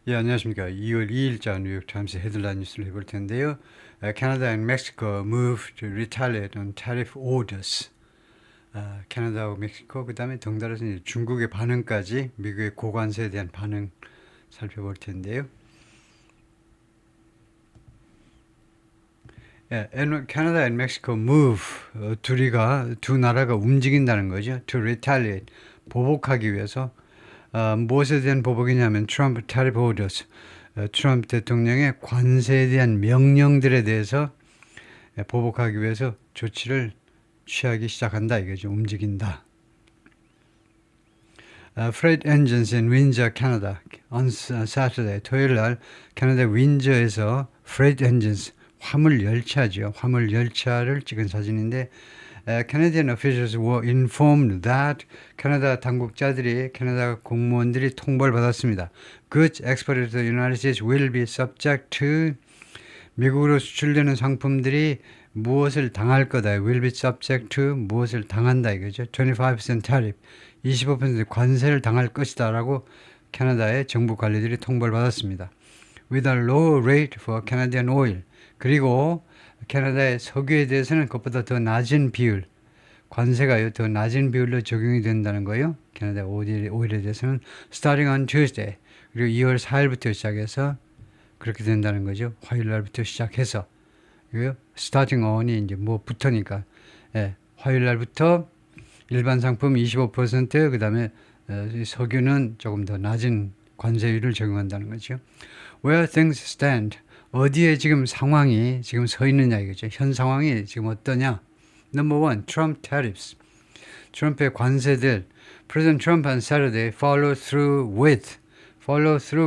예, 안녕하십니까. 2월 2일자 뉴욕 타임스 헤드라인 뉴스를 해볼 텐데요. Canada and Mexico move to retaliate on tariff orders. 캐나다하고 멕시코, 그 다음에 덩달아서 이제 중국의 반응까지 미국의 고관세에 대한 반응 살펴볼 텐데요. 예, Canada and Mexico move. 두 나라가 움직인다는 거죠. To retaliate. 보복하기 위해서. 무엇에 대한 보복이냐면 트럼프 tariff orders. 트럼프 대통령의 관세에 대한 명령들에 대해서 보복하기 위해서 조치를 취하기 시작한다 이거죠. 움직인다. Freight engines in Windsor, Canada on Saturday, 토요일 날 캐나다 윈저에서 freight engines, 화물 열차죠. 화물 열차를 찍은 사진인데 Canadian officials were informed that 캐나다 당국자들이 캐나다 공무원들이 통보를 받았습니다. Goods exported to the United States will be subject to 미국으로 수출되는 상품들이 무엇을 당할 거다. will be subject to 무엇을 당한다 이거죠. 25% tariff 25% 관세를 당할 것이다 라고 캐나다의 정부 관리들이 통보를 받았습니다. With a low rate for Canadian oil 그리고 캐나다의 석유에 대해서는 그것보다 더 낮은 비율 관세가요 더 낮은 비율로 적용이 된다는 거예요. 캐나다 오일에 대해서는 starting on Tuesday 그리고 2월 4일부터 시작해서 그렇게 된다는 거죠. 화요일 날부터 시작해서 starting on이 이제 뭐부터니까 화요일 날부터 일반 상품 25% 그다음에 석유는 조금 더 낮은 관세율을 적용한다는 거죠. Where things stand 어디에 지금 상황이 지금 서 있느냐 이거죠. 현 상황이 지금 어떠냐? Number one, Trump tariffs. 트럼프의 관세들. President Trump on Saturday follow through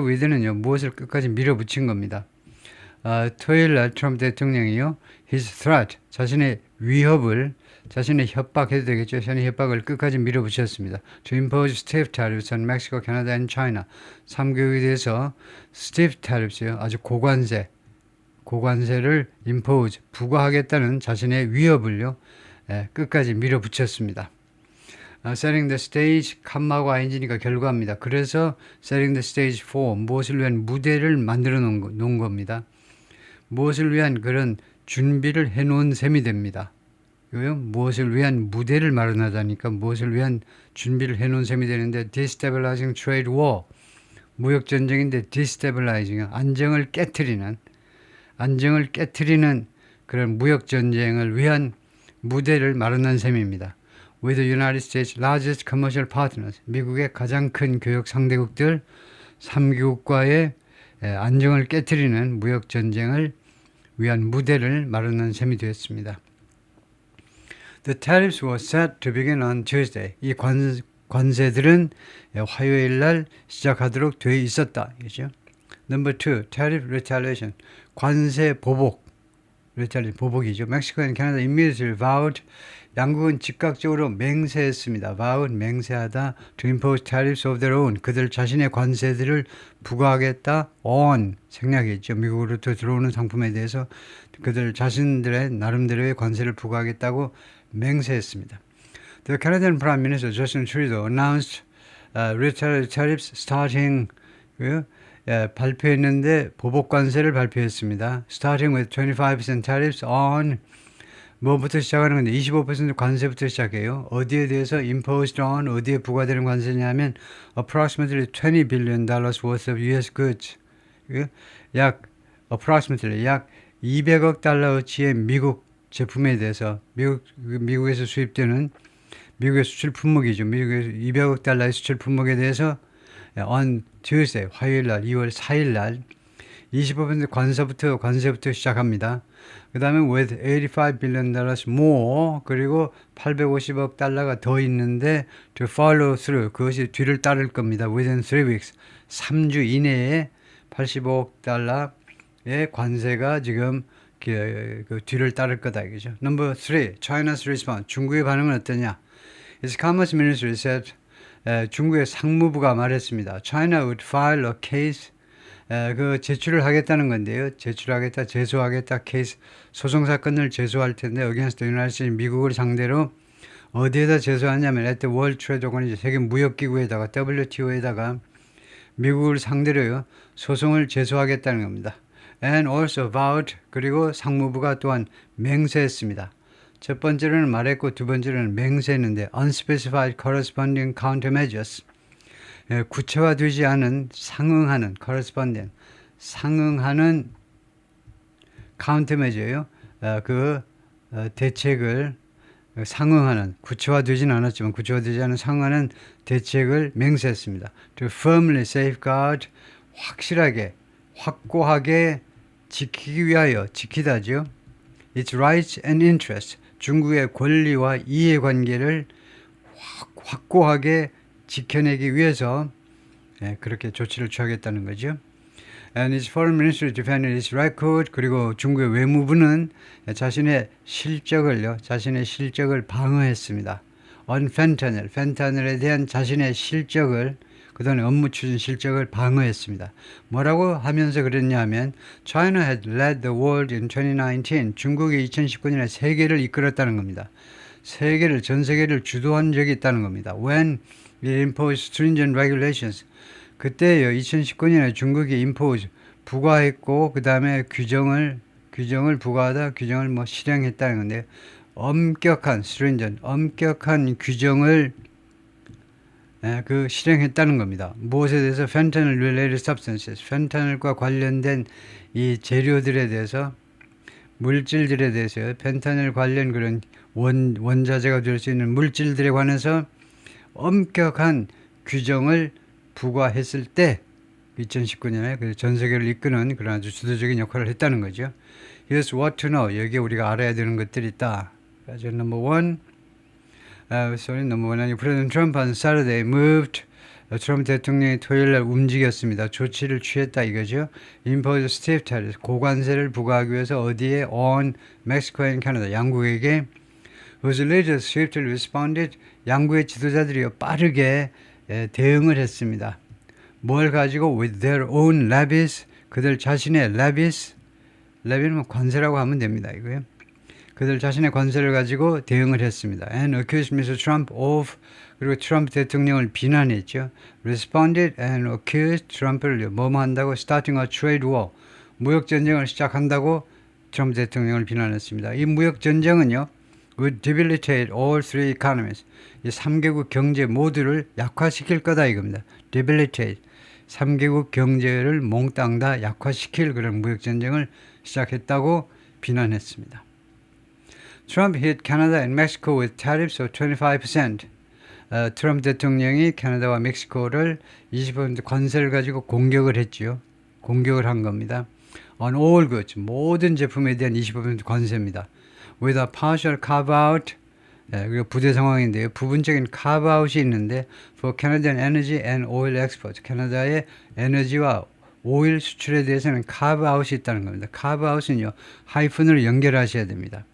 with는요 무엇을 끝까지 밀어붙인 겁니다. 토요일 날 트럼프 대통령이요 his threat 자신의 위협을 자신의 협박해도 되겠죠. 자신의 협박을 끝까지 밀어붙였습니다. To impose stiff tariffs on Mexico, Canada and China. 3개국에 대해서 stiff tariffs요. 아주 고관세를 impose, 부과하겠다는 자신의 위협을요. 끝까지 밀어붙였습니다. setting the stage, 칸마고 ing니까 결과입니다. 그래서 setting the stage for, 무엇을 위한 무대를 만들어 놓은 겁니다. 무엇을 위한 그런 준비를 해놓은 셈이 됩니다. 무엇을 위한 무대를 마련하자니까 무엇을 위한 준비를 해놓은 셈이 되는데 destabilizing trade war 무역전쟁인데 destabilizing 안정을 깨트리는 그런 무역전쟁을 위한 무대를 마련한 셈입니다. With the United States largest commercial partners 미국의 가장 큰 교역 상대국들 3개국과의 안정을 깨트리는 무역전쟁을 위한 무대를 마련한 셈이 되었습니다. The tariffs were set to begin on Tuesday. 이 관세들은 화요일 날 시작하도록 되어 있었다. 그렇죠? Number two, tariff retaliation. 관세 보복. 보복이죠. Mexico and Canada immediately vowed. 양국은 즉각적으로 맹세했습니다. vowed, 맹세하다. To impose tariffs of their own. 그들 자신의 관세들을 부과하겠다. on, 생략했죠. 미국으로부터 들어오는 상품에 대해서 그들 자신들의 나름대로의 관세를 부과하겠다고 맹세했습니다. The Canadian Prime Minister Justin Trudeau announced retaliatory tariffs starting 발표했는데 보복 관세를 발표했습니다. Starting with 25% tariffs on 뭐부터 시작하는 건데 25% 관세부터 시작해요. 어디에 대해서 imposed on 어디에 부과되는 관세냐면 approximately $20 billion worth of US goods approximately 약 200억 달러어치의 미국 제품에 대해서 미국에서 수입되는 미국의 수출 품목이죠. 미국에서 200억 달러의 수출 품목에 대해서 on Tuesday 화요일 날 2월 4일 날 25% 관세부터 시작합니다. 그 다음에 with 85 billion dollars more 그리고 850억 달러가 더 있는데 to follow through 그것이 뒤를 따를 겁니다. within 3 weeks 3주 이내에 85억 달러의 관세가 지금 그 뒤를 따를 거다 이거죠. Number 3, China's response. 중국의 반응은 어떠냐? Its Commerce Ministry said 중국의 상무부가 말했습니다. China would file a case. 그 제출을 하겠다는 건데요. 제소하겠다 케이스 소송 사건을 제소할 텐데 against the United States 미국을 상대로 어디에다 제소하냐면 at the World Trade Organization 세계 무역기구에다가 WTO에다가 미국을 상대로요 소송을 제소하겠다는 겁니다. And also vowed 그리고 상무부가 또한 맹세했습니다. 첫 번째로는 말했고 두 번째로는 맹세했는데 unspecified corresponding countermeasures 구체화되지 않은 상응하는 corresponding 상응하는 countermeasure요. 대책을 상응하는 구체화되지는 않았지만 구체화되지 않은 상응하는 대책을 맹세했습니다. To firmly safeguard 확실하게 확고하게 지키기 위하여 지키다죠. Its rights and interests 중국의 권리와 이해관계를 확고하게 지켜내기 위해서 그렇게 조치를 취하겠다는 거죠. And its foreign ministry defended its record 그리고 중국의 외무부는 자신의 실적을 방어했습니다. On fentanyl, fentanyl에 대한 자신의 실적을 그동안 업무 추진 실적을 방어했습니다. 뭐라고 하면서 그랬냐 하면 China had led the world in 2019 중국이 2019년에 세계를 이끌었다는 겁니다. 전 세계를 주도한 적이 있다는 겁니다. When it imposed stringent regulations 그때요 2019년에 중국이 impose 부과했고 그 다음에 규정을 부과하다 규정을 실행했다는 건데 엄격한 stringent 엄격한 규정을 실행했다는 겁니다. 무엇에 대해서 fentanyl related substances fentanyl과 관련된 이 재료들에 대해서 물질들에 대해서 펜타닐 관련 그런 원자재가 될 수 있는 물질들에 관해서 엄격한 규정을 부과했을 때 2019년에 전 세계를 이끄는 그런 아주 주도적인 역할을 했다는 거죠. Here's what to know. 여기에 우리가 알아야 되는 것들이 있다. 그래서 number one, President Trump on Saturday moved. 트럼프 대통령이 토요일 날 움직였습니다. 조치를 취했다 이거죠. Impose stiff tariffs. 고관세를 부과하기 위해서 어디에? On Mexico and Canada. 양국에게 whose leaders swiftly responded. 양국의 지도자들이 빠르게 대응을 했습니다. 뭘 가지고? With their own levies. 그들 자신의 levies. levi는 관세라고 하면 됩니다. 이거요. 그들 자신의 관세를 가지고 대응을 했습니다. And accused Mr. Trump of 그리고 트럼프 대통령을 비난했죠. Responded and accused 트럼프를 뭐뭐 한다고 starting a trade war 무역 전쟁을 시작한다고 트럼프 대통령을 비난했습니다. 이 무역 전쟁은요. would debilitate all three economies. 이 3개국 경제 모두를 약화시킬 거다 이겁니다. debilitate 3개국 경제를 몽땅 다 약화시킬 그런 무역 전쟁을 시작했다고 비난했습니다. Trump hit Canada and Mexico with tariffs of 25%. 트럼프 대통령이 캐나다와 멕시코를 20% 관세를 가지고 공격을 했지요. 공격을 한 겁니다. On all goods, 모든 제품에 대한 25% 관세입니다. With a partial carve-out, 그리고 부대 상황인데요. 부분적인 carve-out이 있는데 for Canadian energy and oil export, 캐나다의 에너지와 오일 수출에 대해서는 carve-out이 있다는 겁니다. carve-out은요, 하이픈으로 연결하셔야 됩니다.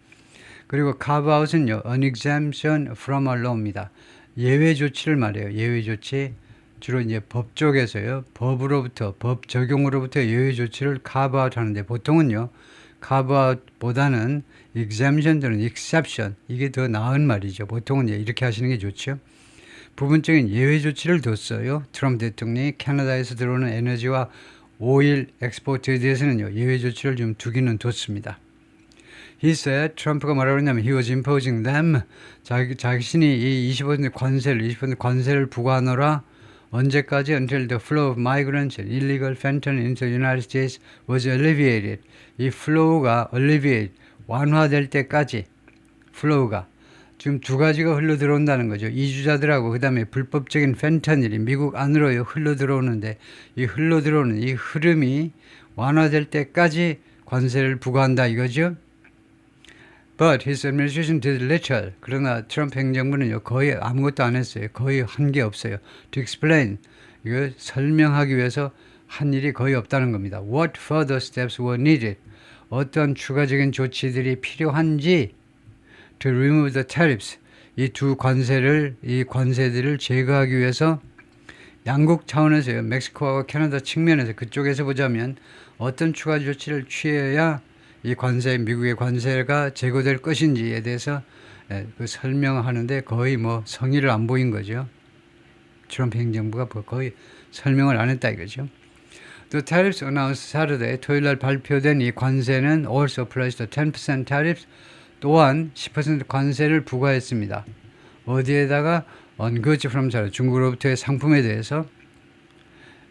그리고 carve-out은요, an exemption from a law입니다. 예외 조치를 말해요. 예외 조치. 주로 이제 법 쪽에서요. 법 적용으로부터 예외 조치를 carve-out 하는데 보통은요. carve-out보다는 exemption 또는 exception 이게 더 나은 말이죠. 보통은 이제 이렇게 하시는 게 좋죠. 부분적인 예외 조치를 뒀어요. 트럼프 대통령이 캐나다에서 들어오는 에너지와 오일 엑스포트에 대해서는요. 예외 조치를 좀 두기는 뒀습니다. He said, 트럼프가 뭐라고 했냐면 he was imposing them. 자신이 이 25% 관세를 부과하노라. 언제까지? Until the flow of migrants and illegal fentanyl into the United States was alleviated. 이 flow가 alleviate, 완화될 때까지 flow가 지금 두 가지가 흘러 들어온다는 거죠. 이주자들하고 그 다음에 불법적인 펜타닐이 미국 안으로 흘러 들어오는데 이 흘러 들어오는 이 흐름이 완화될 때까지 관세를 부과한다 이거죠. But his administration did little. 그러나 트럼프 행정부는요 거의 아무것도 안 했어요. 거의 한 게 없어요. To explain, 이거 설명하기 위해서 한 일이 거의 없다는 겁니다. What further steps were needed? 어떤 추가적인 조치들이 필요한지 to remove the tariffs. 이 관세들을 제거하기 위해서 양국 차원에서요. 멕시코와 캐나다 측면에서 그쪽에서 보자면 어떤 추가 조치를 취해야 이 미국의 관세가 제거될 것인지에 대해서 설명하는데 거의 성의를 안 보인 거죠. 트럼프 행정부가 거의 설명을 안 했다 이거죠. The tariffs announced Saturday, 토요일 날 발표된 이 관세는 also applies to 10% tariffs, 또한 10% 관세를 부과했습니다. 어디에다가? On goods from China, 중국으로부터의 상품에 대해서.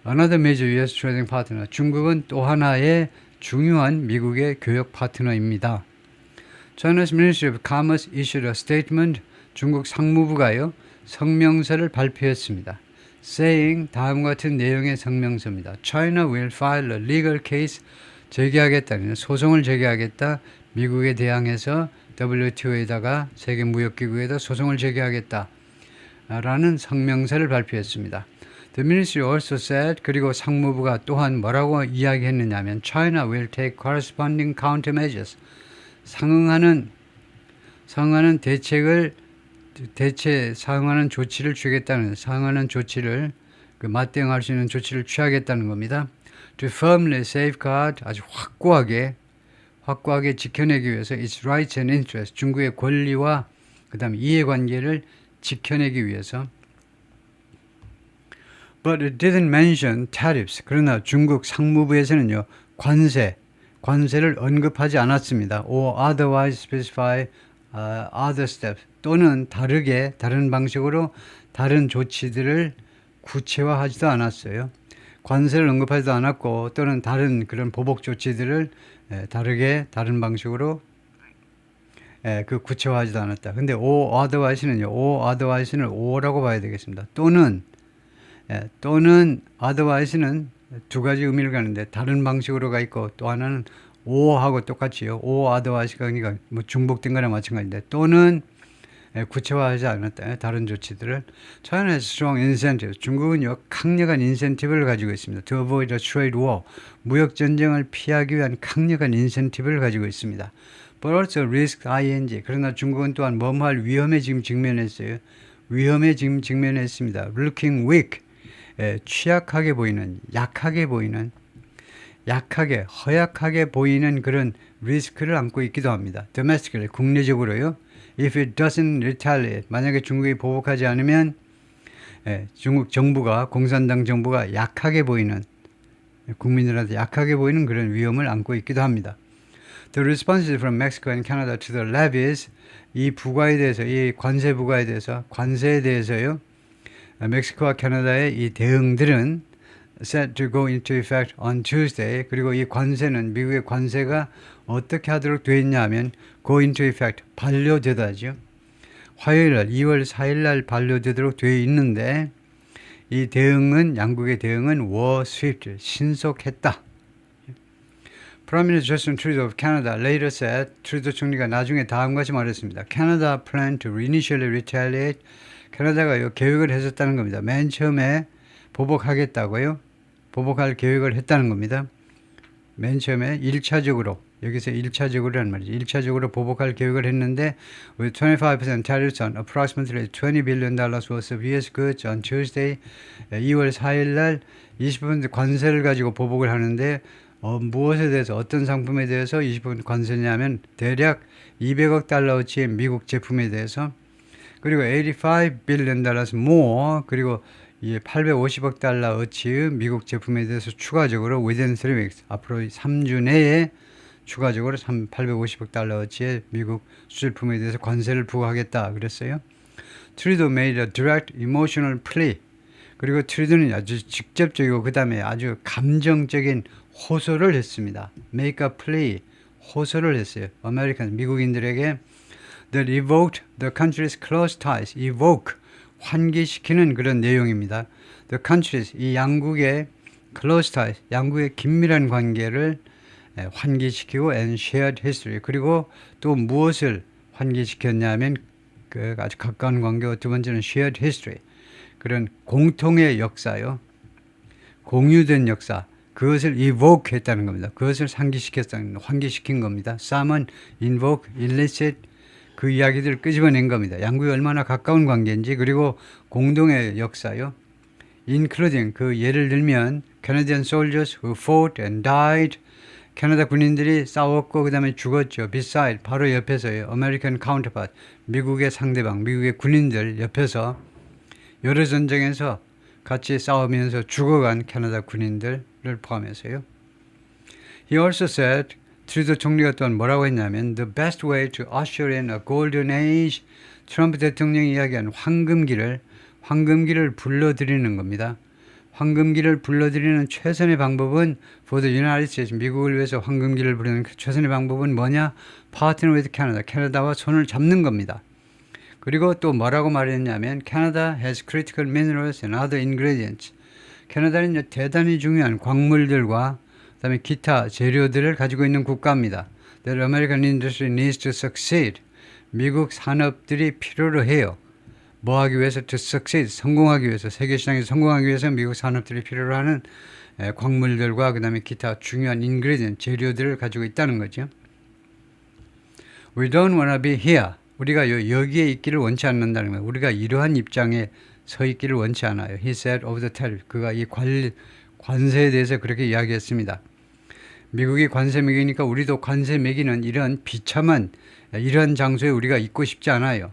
Another major U.S. trading partner, 중국은 또 하나의 중요한 미국의 교역 파트너입니다. China's Ministry of Commerce issued a statement, 중국 상무부가요, 성명서를 발표했습니다. saying, 다음과 같은 내용의 성명서입니다. China will file a legal case, 제기하겠다는, 소송을 제기하겠다. 미국에 대항해서 WTO에다가 세계무역기구에다 소송을 제기하겠다. 라는 성명서를 발표했습니다. The ministry also said, 그리고 상무부가 또한 뭐라고 이야기했느냐면 China will take corresponding countermeasures, 상응하는 상응하는 조치를 취하겠다는, 상응하는 조치를, 맞대응할 수 있는 조치를 취하겠다는 겁니다. To firmly safeguard, 아주 확고하게 지켜내기 위해서 its rights and interests, 중국의 권리와 그 다음에 이해관계를 지켜내기 위해서. But it didn't mention tariffs. 그러나 중국 상무부에서는요, 관세를 언급하지 않았습니다. Or otherwise specify other steps. 또는 다른 방식으로 다른 조치들을 구체화하지도 않았어요. 관세를 언급하지도 않았고, 또는 다른 그런 보복 조치들을 다른 방식으로 구체화하지도 않았다. 근데 or otherwise는요, or otherwise는 or라고 봐야 되겠습니다. 또는 otherwise는 두 가지 의미를 가는데 다른 방식으로 가 있고, 또 하나는 or하고 똑같이요. or otherwise가 그러니까 뭐 중복된 거나 마찬가지인데, 또는 구체화하지 않았다. 다른 조치들을. China has strong incentives. 중국은요, 강력한 인센티브를 가지고 있습니다. To avoid a trade war. 무역 전쟁을 피하기 위한 강력한 인센티브를 가지고 있습니다. But also risk ing. 그러나 중국은 또한 뭐뭐할 위험에 지금 직면했어요. 위험에 지금 직면했습니다. Looking weak. 취약하게 보이는, 허약하게 보이는 그런 리스크를 안고 있기도 합니다. Domestically, 국내적으로요. If it doesn't retaliate, 만약에 중국이 보복하지 않으면 중국 정부가, 공산당 정부가 국민들한테 약하게 보이는 그런 위험을 안고 있기도 합니다. The responses from Mexico and Canada to the levies, 이 관세 부과에 대해서, 관세에 대해서요, 멕시코와 캐나다의 이 대응들은 set to go into effect on Tuesday. 그리고 이 관세는, 미국의 관세가 어떻게 하도록 되어 있냐 하면 go into effect, 반려되다죠. 화요일날 2월 4일날 반려되도록 되어 있는데, 이 양국의 대응은 were swift, 신속했다. Prime Minister Justin Trudeau of Canada later said, 트루도 총리가 나중에 다음과 같이 말했습니다. Canada planned to initially retaliate. 캐나다가 계획을 했었다는 겁니다. 맨 처음에 보복할 계획을 했다는 겁니다. 맨 처음에 1차적으로, 여기서 1차적으로란 말이죠. 1차적으로 보복할 계획을 했는데, with 25% tariffs on approximately $20 billion worth of US goods on Tuesday, 2월 4일 날 20% 관세를 가지고 보복을 하는데, 무엇에 대해서, 어떤 상품에 대해서 20% 관세냐면 대략 200억 달러어치의 미국 제품에 대해서, 그리고 $85 billion more, 그리고 850억 달러어치의 미국 제품에 대해서 추가적으로 within 3 weeks, 앞으로 3주 내에 추가적으로 850억 달러어치의 미국 수출품에 대해서 관세를 부과하겠다 그랬어요. 트루도 made a direct emotional plea. 그리고 트루도는 아주 직접적이고 그 다음에 아주 감정적인 호소를 했습니다. make a plea, 호소를 했어요. 미국인들에게 that evoked the country's close ties, evoke, 환기시키는 그런 내용입니다. The countries, 이 양국의 close ties, 양국의 긴밀한 관계를 환기시키고 and shared history, 그리고 또 무엇을 환기시켰냐면 그 아주 가까운 관계와 두 번째는 shared history, 그런 공통의 역사요. 공유된 역사. 그것을 evoke 했다는 겁니다. 그것을 환기시킨 겁니다. summon, invoke, elicit, 그 이야기들을 끄집어낸 겁니다. 양국이 얼마나 가까운 관계인지, 그리고 공동의 역사요. including, 그 예를 들면 Canadian soldiers who fought and died, 캐나다 군인들이 싸웠고 그 다음에 죽었죠. beside, 바로 옆에서요. American counterpart, 미국의 상대방, 미국의 군인들 옆에서 여러 전쟁에서 같이 싸우면서 죽어간 캐나다 군인들을 포함해서요. He also said, 트루도 총리가 또한 뭐라고 했냐면 The best way to usher in a golden age, 트럼프 대통령이 이야기한 황금기를 불러들이는 겁니다. 황금기를 불러들이는 최선의 방법은 for the United States, 미국을 위해서 황금기를 부르는 최선의 방법은 뭐냐? Partner with Canada, 캐나다와 손을 잡는 겁니다. 그리고 또 뭐라고 말했냐면 Canada has critical minerals and other ingredients. 캐나다는 대단히 중요한 광물들과 그다음에 기타 재료들을 가지고 있는 국가입니다. That American industry needs to succeed. 미국 산업들이 필요로 해요. 뭐 하기 위해서? To succeed. 성공하기 위해서. 세계 시장에서 성공하기 위해서 미국 산업들이 필요로 하는 광물들과 그다음에 기타 중요한 ingredient, 재료들을 가지고 있다는 거죠. We don't want to be here. 우리가 여기에 있기를 원치 않는다는 거예요. 우리가 이러한 입장에 서 있기를 원치 않아요. He said of the tariff. 그가 이 관세에 대해서 그렇게 이야기했습니다. 미국이 관세 매기니까 우리도 관세 매기는 이런 비참한 이런 장소에 우리가 있고 싶지 않아요.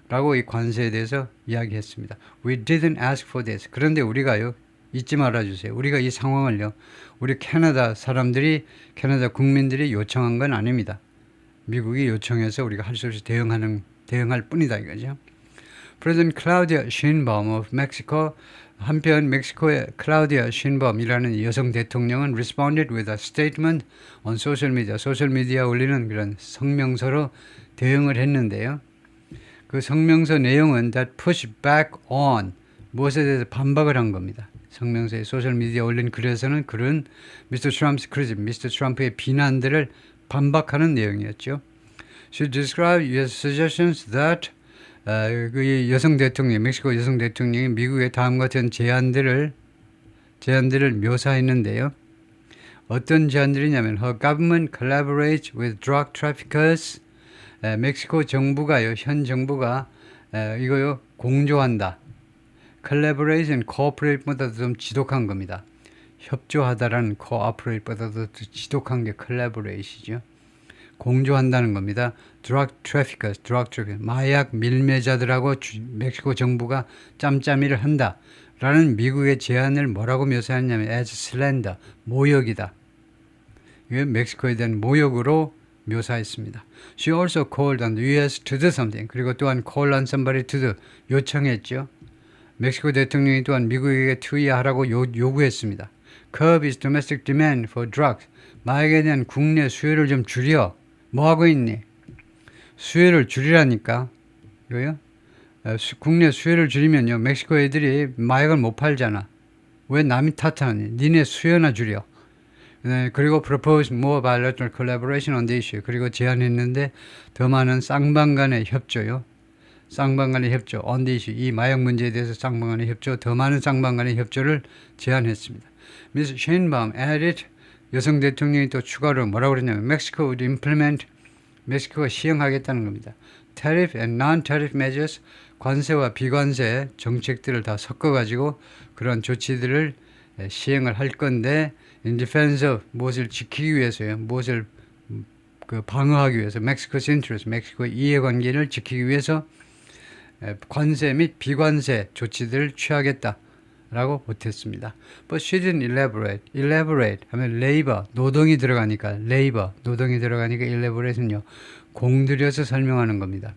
라고 이 관세에 대해서 이야기했습니다. We didn't ask for this. 그런데 우리가요, 잊지 말아주세요. 우리가 이 상황을요, 우리 캐나다 사람들이, 캐나다 국민들이 요청한 건 아닙니다. 미국이 요청해서 우리가 할 수 없이 대응할 뿐이다 이거죠. President Claudia Sheinbaum of Mexico, 한편 멕시코의 클라우디아 쉰범이라는 여성 대통령은 responded with a statement on social media. 소셜미디어에 올리는 그런 성명서로 대응을 했는데요. 그 성명서 내용은 that push back on, 무엇에 대해서 반박을 한 겁니다. 성명서에 소셜미디어에 올린 글에서는 그런 Mr. Trump's criticism, Mr. 트럼프의 비난들을 반박하는 내용이었죠. She described U.S. suggestions that 그 여성 대통령, 멕시코 여성 대통령이 미국의 다음과 같은 제안들을 묘사했는데요. 어떤 제안들이냐면 Her government collaborates with drug traffickers. 멕시코 정부가요, 현 정부가 이거요 공조한다. collaboration, cooperate보다도 좀 지독한 겁니다. 협조하다라는 cooperate보다도 지독한 게 collaboration이죠. 공조한다는 겁니다. drug traffickers, 마약 밀매자들하고 멕시코 정부가 짬짬이를 한다. 라는 미국의 제안을 뭐라고 묘사했냐면 as slander, 모욕이다. 이게 멕시코에 대한 모욕으로 묘사했습니다. She also called on the U.S. to do something. 그리고 또한 call on somebody to do, 요청했죠. 멕시코 대통령이 또한 미국에게 투의하라고 요구했습니다. Curb its domestic demand for drugs. 마약에 대한 국내 수요를 좀 줄여. 뭐 하고 있니? 수요를 줄이라니까. 이거요? 국내 수요를 줄이면요, 멕시코 애들이 마약을 못 팔잖아. 왜 남이 탓하니? 니네 수요나 줄여. 그리고 propose more bilateral collaboration on the issue. 그리고 제안했는데 더 많은 쌍방 간의 협조요. 쌍방 간의 협조, on the issue. 이 마약 문제에 대해서 쌍방 간의 협조, 더 많은 쌍방 간의 협조를 제안했습니다. Ms. Sheinbaum added, 여성 대통령이 또 추가로 뭐라고 그랬냐면 Mexico would implement, 멕시코가 시행하겠다는 겁니다. Tariff and non-tariff measures, 관세와 비관세 정책들을 다 섞어가지고 그런 조치들을 시행을 할 건데 in defense of, 무엇을 지키기 위해서요. 무엇을 방어하기 위해서 Mexico's interest, 멕시코의 이해관계를 지키기 위해서 관세 및 비관세 조치들을 취하겠다. 라고 보탰습니다. But she didn't elaborate. elaborate 하면 labor, 노동이 들어가니까 노동이 들어가니까 elaborate는요. 공들여서 설명하는 겁니다.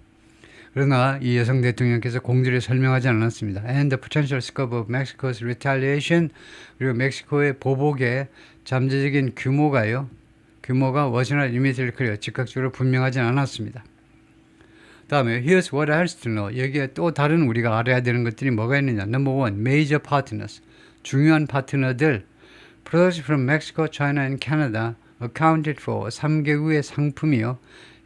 그러나 이 여성 대통령께서 공들여 설명하지 않았습니다. And the potential scope of Mexico's retaliation, 그리고 멕시코의 보복의 잠재적인 규모가 was not immediately clear, 즉각적으로 분명하지 않았습니다. 다음에 here's what else to know. 여기에 또 다른 우리가 알아야 되는 것들이 뭐가 있느냐. Number one, major partners. 중요한 파트너들. Products from Mexico, China and Canada accounted for 3개국의 상품이요.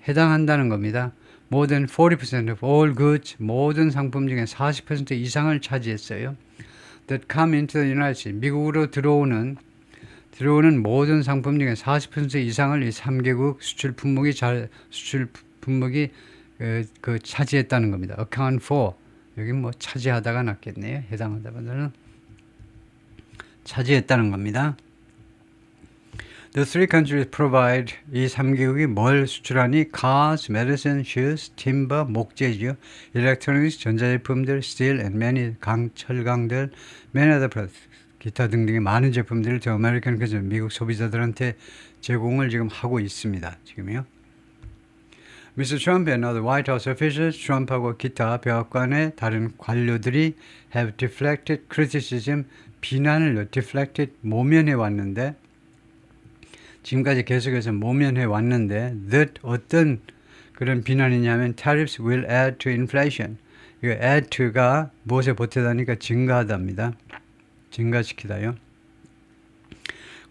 해당한다는 겁니다. More than 40% of all goods, 모든 상품 중에 40% 이상을 차지했어요. That come into the United States. 미국으로 들어오는 모든 상품 중에 40% 이상을 이 3개국 수출 품목이 차지했다는 겁니다. account for. 여기 뭐 차지하다가 낫겠네요. 해당하다보다는 차지했다는 겁니다. The three countries provide 이 3개국이 뭘 수출하니? Cars, medicine, shoes, timber, 목재죠. Electronics, 전자제품들, steel and many 철강들, many other products. 기타 등등의 많은 제품들을 저 아메리칸 그저 미국 소비자들한테 제공을 지금 하고 있습니다. 지금요. Mr. Trump and other White House officials, 트럼프하고 기타 백악관의 다른 관료들이 have deflected criticism, 비난을 deflected 모면해 왔는데 지금까지 계속해서 모면해 왔는데 that 어떤 그런 비난이냐면 tariffs will add to inflation. 이거 add to가 무엇에 보태다니까 증가하답니다. 증가시키다요.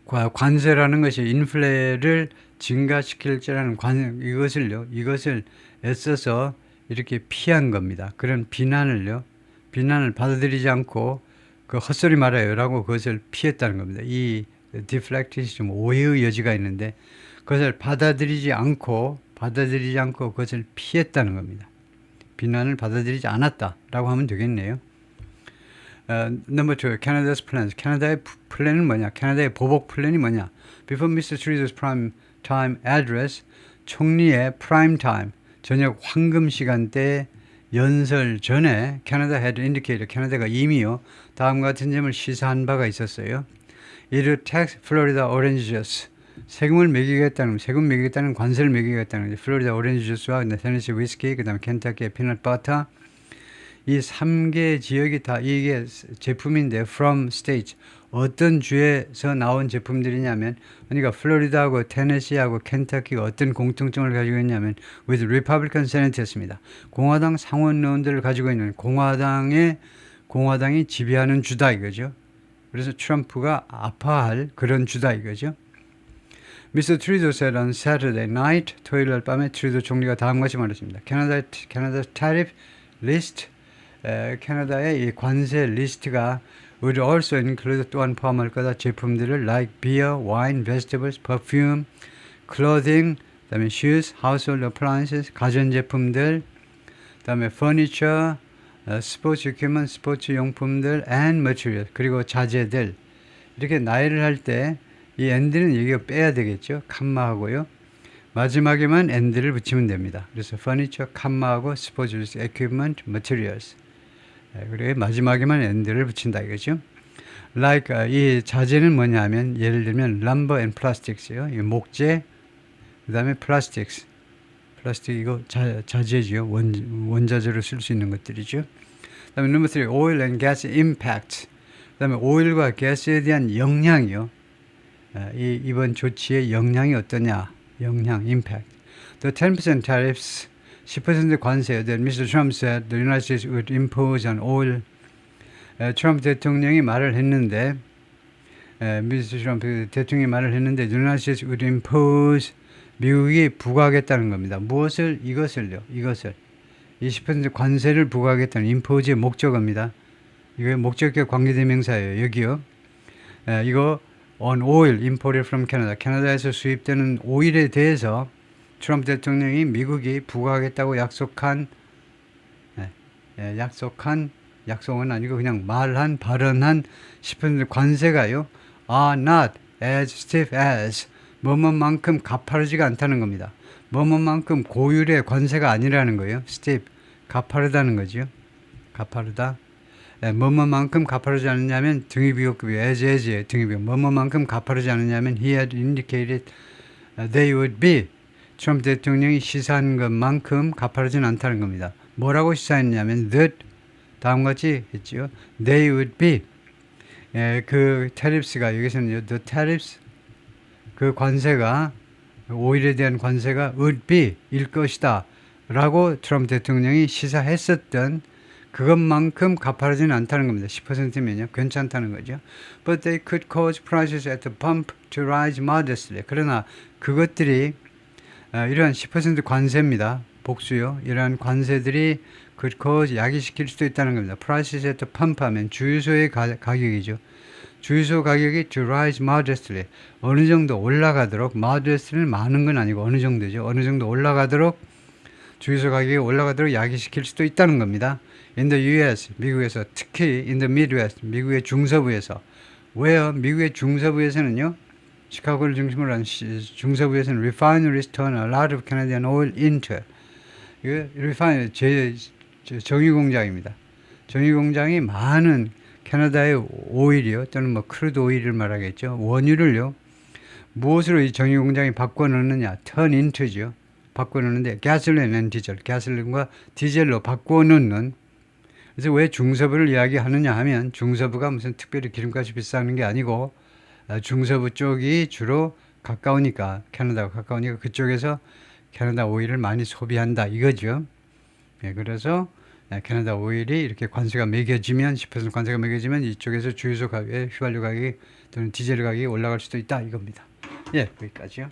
관세라는 것이 인플레를 증가시킬 줄라는 이것을 애써서 이렇게 피한 겁니다. 그런 비난을 받아들이지 않고 그 헛소리 말아요라고 그것을 피했다는 겁니다. 이 디플렉트이 좀 오해의 여지가 있는데 그것을 받아들이지 않고 그것을 피했다는 겁니다. 비난을 받아들이지 않았다라고 하면 되겠네요. Number two, Canada's plans. 캐나다의 플랜은 뭐냐? 캐나다의 보복 플랜이 뭐냐? Before Mr. Trudeau's prime time address, 총리의 prime time, 저녁 황금 시간대 연설 전에 캐나다 had indicated, 캐나다가 이미요 다음과 같은 점을 시사한 바가 있었어요. It would tax Florida orange juice. 세금 매기겠다는 관세를 매기겠다는 거죠. 플로리다 오렌지 주스와 테네시 위스키, 그 다음에 켄터키의 피넛 버터. 이 3개 지역이 다 이게 제품인데 from states. 어떤 주에서 나온 제품들이냐면 그러니까 플로리다하고 테네시하고 켄터키가 어떤 공통점을 가지고 있냐면 with Republican Senate였습니다. 공화당 상원의원들을 가지고 있는 공화당이 지배하는 주다 이거죠. 그래서 트럼프가 아파할 그런 주다 이거죠. Mr. Trudeau said on Saturday night, 토요일 날 밤에 트루도 총리가 다음과 같이 말했습니다. 캐나다 tariff list, 캐나다의 이 관세 리스트가 would also include 또한 포함할 거다 제품들을 like beer, wine, vegetables, perfume, clothing, 그다음에 shoes, household appliances, 가전제품들, 그다음에 furniture, 스포츠 equipment, 스포츠 용품들, and material, 그리고 자재들. 이렇게 나열을 할 때 이 and는 여기가 빼야 되겠죠. 칸마하고요. 마지막에만 and를 붙이면 됩니다. 그래서 furniture, 칸마하고 스포츠 equipment, materials. 그리고 마지막에만 and를 붙인다 이거죠. Like 이 자재는 뭐냐면 예를 들면 lumber and plastics요. 이 목재, 그다음에 plastics. 플라스틱 이거 자재죠. 원자재로 쓸 수 있는 것들이죠. 그다음에 number 3, oil and gas impact. 그다음에 오일과 가스에 대한 영향이요. 이번 조치의 영향이 어떠냐? 영향, impact. The 10% tariffs, 10% 관세 that Mr. Trump said the United States would impose on oil. 트럼프 대통령이 말을 했는데, 미스터 트럼프 대통령이 말을 했는데, the United States would impose, 미국이 부과하겠다는 겁니다. 무엇을? 이것을. 20% 관세를 부과하겠다는 impose의 목적어입니다. 이거 목적격 관계대명사예요. 여기요. 이거 on oil imported from Canada. 캐나다에서 수입되는 오일에 대해서 트럼프 대통령이 미국이 부과하겠다고 약속은 아니고 그냥 발언한 10% 관세가요. are not as stiff as 뭐뭐만큼 가파르지가 않다는 겁니다. 뭐뭐만큼 고율의 관세가 아니라는 거예요. stiff, 가파르다는 거죠. 가파르다. 뭐뭐만큼 가파르지 않느냐면 등위비호급이 as의 등위비호. 뭐뭐만큼 가파르지 않느냐면 he had indicated they would be. 트럼프 대통령이 시사한 것만큼 가파르지는 않다는 겁니다. 뭐라고 시사했냐면 that 다음과 같이 했죠. They would be. 그 tariffs가 여기서는 the tariffs 그 관세가 오일에 대한 관세가 would be 일 것이다 라고 트럼프 대통령이 시사했었던 그것만큼 가파르지는 않다는 겁니다. 10%면요. 괜찮다는 거죠. But they could cause prices at the pump to rise modestly. 그러나 그것들이 이러한 10% 관세입니다. 복수요. 이러한 관세들이 could cause 야기시킬 수도 있다는 겁니다. Prices at the pump 하면 주유소의 가격이죠. 주유소 가격이 to rise modestly. 어느 정도 올라가도록, modestly는 많은 건 아니고 어느 정도죠. 어느 정도 올라가도록 주유소 가격이 올라가도록 야기시킬 수도 있다는 겁니다. In the US, 미국에서 특히 in the Midwest, 미국의 중서부에서. 왜요? 미국의 중서부에서는요. 시카고를 중심으로 한 중서부에서는 refineries turn a lot of Canadian oil into it. 이거 refinery 정유 공장입니다. 정유 공장이 많은 캐나다의 오일이요 또는 뭐 크루드 오일을 말하겠죠. 원유를요 무엇으로 이 정유 공장이 바꿔 넣느냐? turn into죠. 바꿔 넣는데 gasoline and diesel, 가솔린과 디젤로 바꿔 넣는. 그래서 왜 중서부를 이야기하느냐 하면 중서부가 무슨 특별히 기름값이 비싸는 게 아니고 중서부 쪽이 주로 가까우니까 캐나다가 가까우니까 그쪽에서 캐나다 오일을 많이 소비한다 이거죠. 예, 그래서 캐나다 오일이 이렇게 관세가 매겨지면 10% 관세가 매겨지면 이쪽에서 주유소 가격에 휘발유 가격이 또는 디젤 가격이 올라갈 수도 있다 이겁니다. 예, 여기까지요.